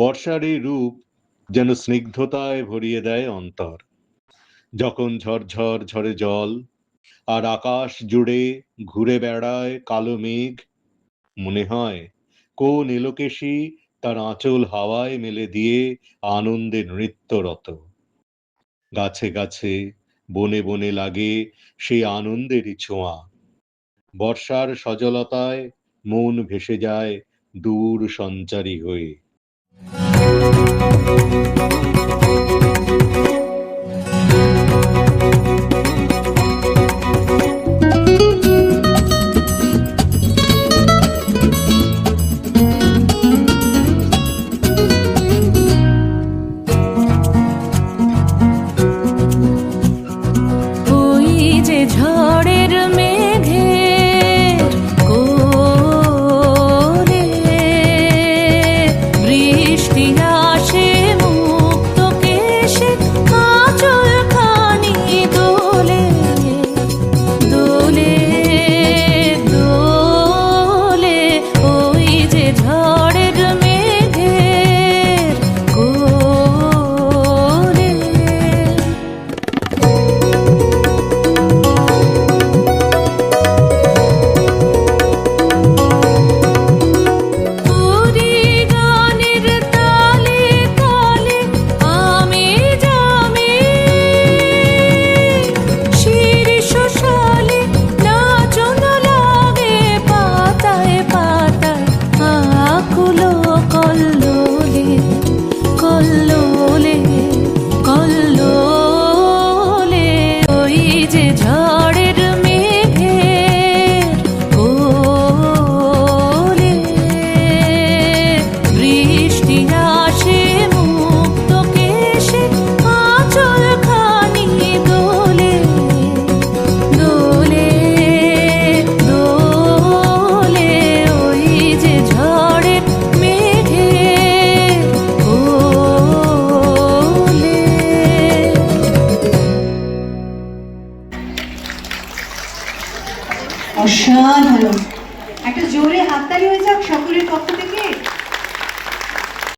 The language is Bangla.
বর্ষার এই রূপ যেন স্নিগ্ধতায় ভরিয়ে দেয় অন্তর। যখন ঝরঝর ঝরে জল আর আকাশ জুড়ে ঘুরে বেড়ায় কালো মেঘ, মনে হয় কোন এলোকেশী তার আঁচল হাওয়ায় মেলে দিয়ে আনন্দে নৃত্যরত। গাছে গাছে বনে বনে লাগে সেই আনন্দেরই ছোঁয়া। বর্ষার সজলতায় মন ভেসে যায় দূর সঞ্চারী হয়ে। ঝড়ের মেঘের কোলে বৃষ্টি আসে মুক্ত কেশে, আঁচল খানি দোলে দোলে দোলে। ওই যে ঝড়ের মেঘের কোলে। কল্লোলে কল্লোলে ওই যে ঝড়ের মেঘের কোলে বৃষ্টি আসে মুক্ত কেশে, আঁচল খানি দোলে দোলে দোলে। ওই যে ঝড়ের মেঘের কোলে। অসাধারণ, একটা জোরে হাততালি হয়ে যাক সকলের পক্ষ থেকে।